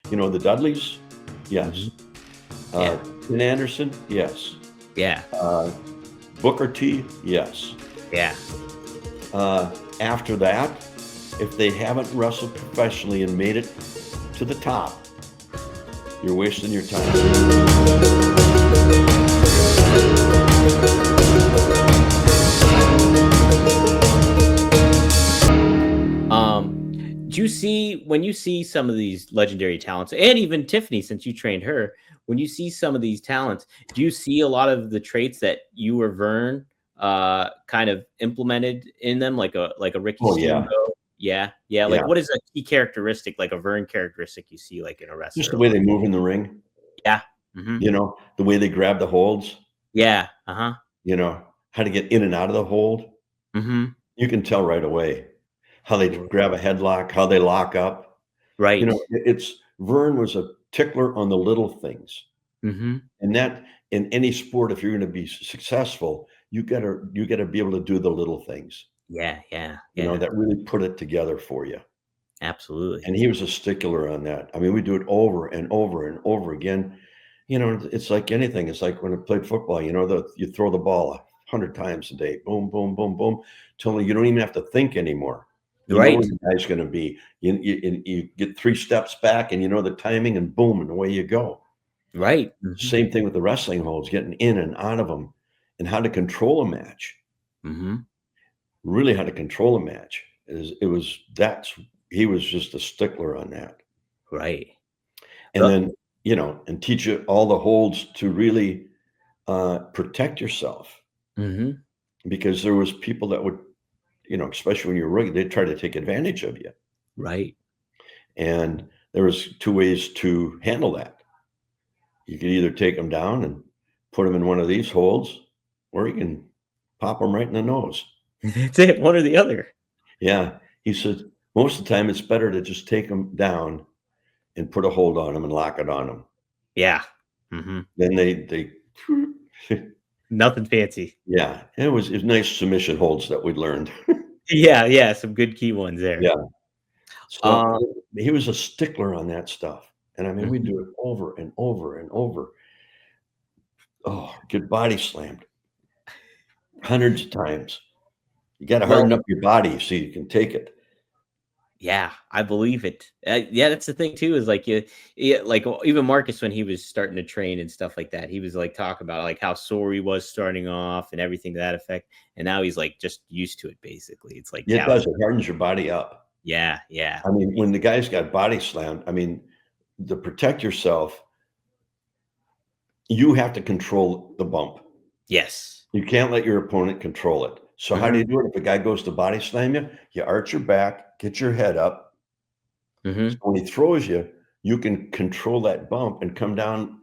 You know, the Dudleys? Yes. Mhm. Yeah. Ken Anderson? Yes. Yeah. Uh, Booker T? Yes. Yeah. After that, if they haven't wrestled professionally and made it to the top, you're wasting your time. Do you see when you see some of these legendary talents, and even Tiffany, since you trained her, when you see some of these talents, do you see a lot of the traits that you or Vern kind of implemented in them, like a Ricky Oh, yeah. Steamboat? Yeah, yeah. Like, Yeah. what is a key characteristic, like a Vern characteristic, you see like in a Just wrestler the a way lot? they move in the ring, Yeah. Hmm. you know, the way they grab the holds, Yeah. Uh-huh. you know, how to get in and out of the hold. Hmm. You can tell right away how they grab a headlock, how they lock up. You Right. know, it's Vern was a tickler on the little things. Hmm. And that in any sport, if you're going to be successful, you gotta be able to do the little things, Yeah. Yeah. you know, Yeah. that really put it together for you. Absolutely. And he was a stickler on that. I mean, we do it over and over and over again. You know, it's like anything. It's like when I played football, you know, you throw the ball 100 times a day, boom, boom, boom, boom, till you don't even have to think anymore. You know where Right. the guy's going to be. You get 3 steps back, and you know the timing, and boom, and away you go. Right. Hmm. Same thing with the wrestling holds, getting in and out of them, and how to control a match. Hmm. Really, how to control a match is it was that's he was just a stickler on that. Right. And then, you know, and teach you all the holds to really, protect yourself, Hmm. because there was people that would, you know, especially when you're rookie, they'd try to take advantage of you, Right. and there was 2 ways to handle that. You could either take them down and put them in one of these holds, or you can pop them right in the nose. That's it. One or the other. Yeah, he said, "Most of the time, it's better to just take them down and put a hold on them and lock it on them." Yeah. Mhm. Then they Nothing fancy. yeah, it was nice submission holds that we learned. Yeah, yeah, some good key ones there. Yeah. So, Uh, he was a stickler on that stuff, and I mean, we mhm. do it over and over and over. Oh, get body slammed hundreds of times. You gotta harden Well, up your body so you can take it. yeah, I believe it. Yeah, that's the thing too is like, yeah, like, even Marcus when he was starting to train and stuff like that, he was, like, talking about, like, how sore he was starting off and everything to that effect, and now he's, like, just used to it, basically. It's like Yeah, it does, cows. it hardens your body up. Yeah, yeah. I mean, when the guys got body slammed, I mean, to protect yourself, you have to control the bump. Yes. You can't let your opponent control it. So how do Mhm, you do it? If a guy goes to body slam you, you arch your back, get your head up. So mhm. when he throws you, you can control that bump and come down.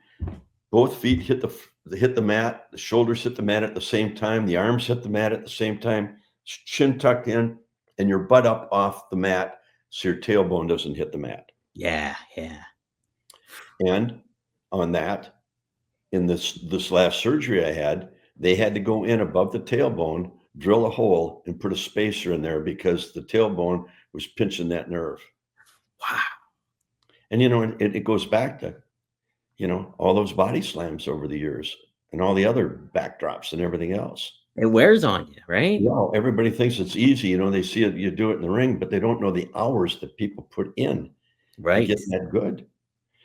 Both feet hit the mat, the shoulders hit the mat at the same time, the arms hit the mat at the same time, chin tucked in, and your butt up off the mat so your tailbone doesn't hit the mat. Yeah, yeah. And on that, in this last surgery I had, they had to go in above the tailbone, drill a hole, and put a spacer in there because the tailbone was pinching that nerve. Wow. And you know, it goes back to, you know, all those body slams over the years and all the other backdrops and everything else. It wears on you, right? No, everybody thinks it's easy, you know, they see it, you do it in the ring, but they don't know the hours that people put in to Right. get that good,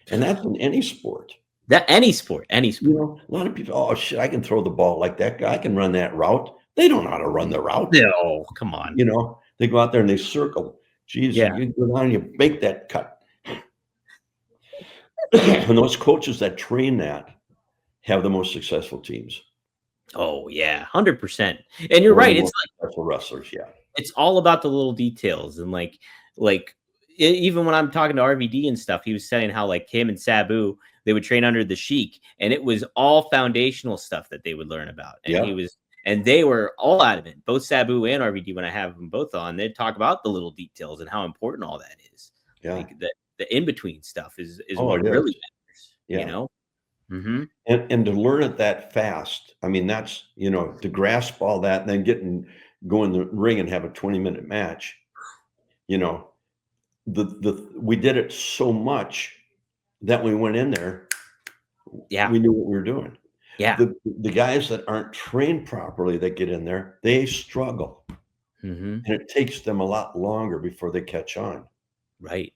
and that's in any sport. That any You sport. know, a lot of people, "Oh, shit, I can throw the ball like that guy, I can run that route." They don't know how to run the route, No, come on. you know? They go out there and they circle. Geez, Yeah. you go down and you make that cut. And those coaches that train that have the most successful teams Oh, yeah, 100%. And you're or the right, it's most successful wrestlers, yeah. it's all about the little details and like even when I'm talking to RVD and stuff, he was saying how like him and Sabu, they would train under the Sheik, and it was all foundational stuff that they would learn about. Yeah, And they were all out of it. Both Sabu and RVD, when I have them both on, they'd talk about the little details and how important all that is. yeah. Like the in between stuff is Oh, what it really is. matters, you Yeah. know? Hmm. And to learn it that fast, I mean, that's, you know, to grasp all that and then go in the ring and have a 20-minute match, you know, we did it so much that we went in there, Yeah. we knew what we were doing. Yeah. The guys that aren't trained properly that get in there, they struggle, Hmm. and it takes them a lot longer before they catch on. Right.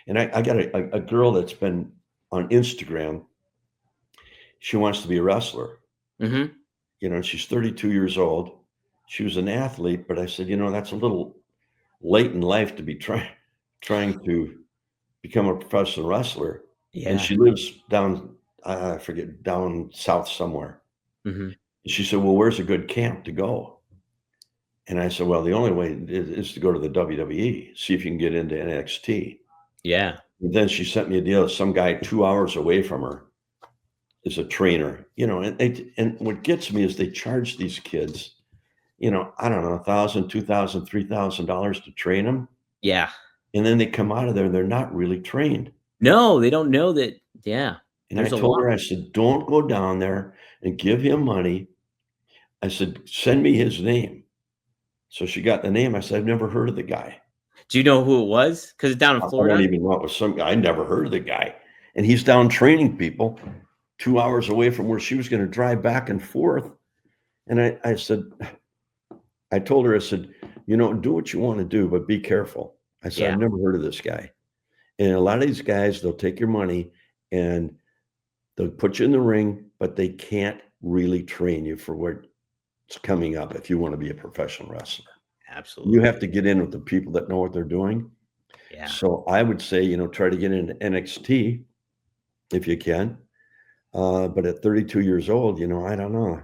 And I got a girl that's been on Instagram. She wants to be a wrestler, Hmm. and she's 32 years old. She was an athlete, but I said, that's a little late in life to be trying to become a professional wrestler. And Yeah. she lives down, I forget, down south somewhere. Hmm. And she said, well, where's a good camp to go? And I said, well, the only way is to go to the WWE, see if you can get into NXT. Yeah. And then she sent me a deal. Some guy 2 hours away from her is a trainer, and what gets me is they charge these kids, I don't know, $1,000, $2,000, $3,000 to train them. Yeah. And then they come out of there and they're not really trained. No, they don't know that. Yeah. And I There's a told lot. her, I said, don't go down there and give him money. I said, send me his name. So she got the name. I said, I've never heard of the guy. Do you know who it was? Because it's down in I don't Florida. even know it was some guy. I never heard of the guy. And he's down training people 2 hours away from where she was going to drive back and forth. And I said, I told her, I said, do what you want to do, but be careful. I said, Yeah. I've never heard of this guy. And a lot of these guys, they'll take your money and they'll put you in the ring, but they can't really train you for what's coming up if you want to be a professional wrestler. Absolutely. You have to get in with the people that know what they're doing. Yeah. So I would say, try to get into NXT if you can. But at 32 years old, I don't know.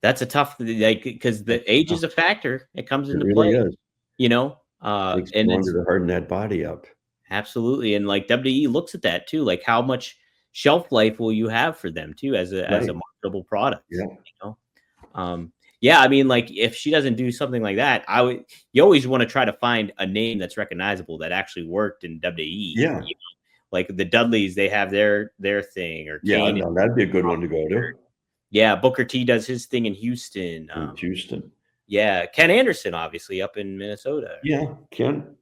That's a tough, like, because the age is a factor. It comes It into really play, is. Takes and it's longer to harden that body up. absolutely, and like WWE looks at that too, like how much shelf life will you have for them too as a Right. marketable product, Yeah. know? Yeah, I mean, like if she doesn't do something like that, you always want to try to find a name that's recognizable that actually worked in WWE. Yeah. Like the Dudleys, they have their thing, or Yeah. Kane. No, that'd be a good one to go to. Yeah, Booker T does his thing in Houston. In Houston. Yeah, Ken Anderson, obviously up in Minnesota. Yeah. Ken.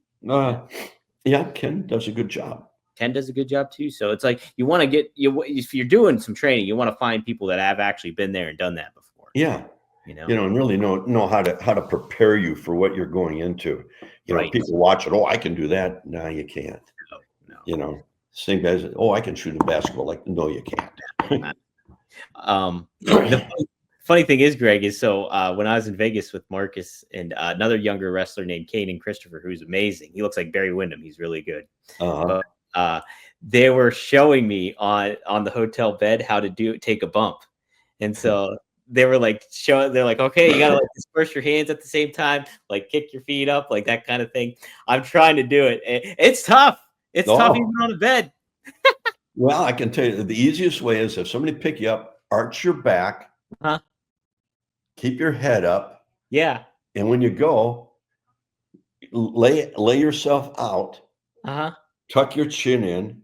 Ken does a good job. Ken does a good job too. So it's like you want to if you're doing some training, you want to find people that have actually been there and done that before. Yeah. And really know how to prepare you for what you're going into. Right. People watch it. Oh, I can do that. No, you can't. No. Same guys. Oh, I can shoot a basketball. Like, no, you can't. The funny thing is, Greg, is so when I was in Vegas with Marcus and another younger wrestler named Kanan Christopher, who's amazing. He looks like Barry Windham. He's really good. Uh-huh. But they were showing me on the hotel bed how to take a bump, and so they were like they're like, okay, you gotta like disperse your hands at the same time, like kick your feet up, like that kind of thing. I'm trying to do it. It's tough. It's tough even on the bed. Well, I can tell you the easiest way is if somebody pick you up, arch your back, keep your head up. Yeah. And when you go, lay yourself out, tuck your chin in,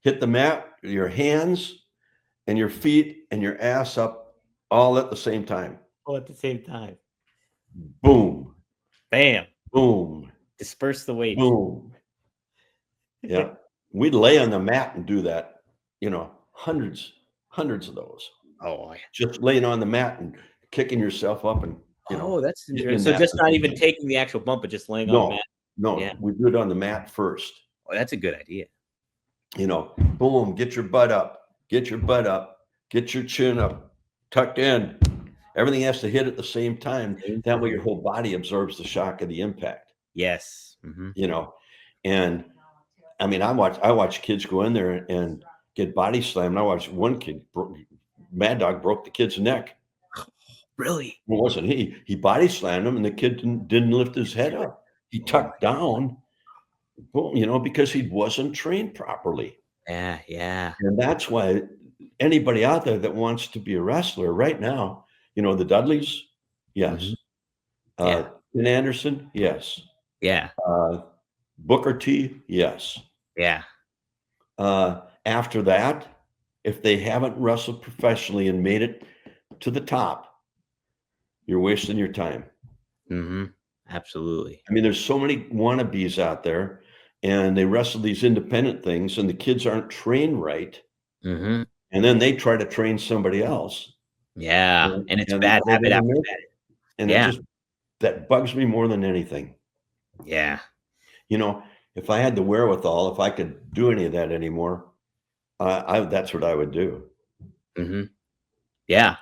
hit the mat, your hands and your feet and your ass up all at the same time. All at the same time. Boom. Bam. Boom. Disperse the weight. Boom. Yeah. We'd lay on the mat and do that, hundreds of those. Oh, just laying on the mat and kicking yourself up and, that's interesting. So just not even taking the actual bump, but just laying on the mat. No, we do it on the mat first. Oh, that's a good idea. Boom, get your butt up, get your chin up, tucked in. Everything has to hit at the same time. That way your whole body absorbs the shock of the impact. Yes. And I mean, I watch kids go in there and get body slammed. I watched one kid, Mad Dog, broke the kid's neck. Really? It wasn't he. He body slammed him, and the kid didn't lift his head up. He tucked down, because he wasn't trained properly. Yeah. And that's why anybody out there that wants to be a wrestler right now, the Dudleys, yes. Ken Anderson, yes. Yeah. Booker T, yes. Yeah. After that, if they haven't wrestled professionally and made it to the top, you're wasting your time. Absolutely. I mean, there's so many wannabes out there, and they wrestle these independent things, and the kids aren't trained right, Mhm. and then they try to train somebody else, Yeah, and it's bad they habit never after make bad. it. And it Yeah, just that bugs me more than anything. yeah. You know, if I had the wherewithal, if I could do any of that anymore, I that's what I would do. Mhm. Yeah.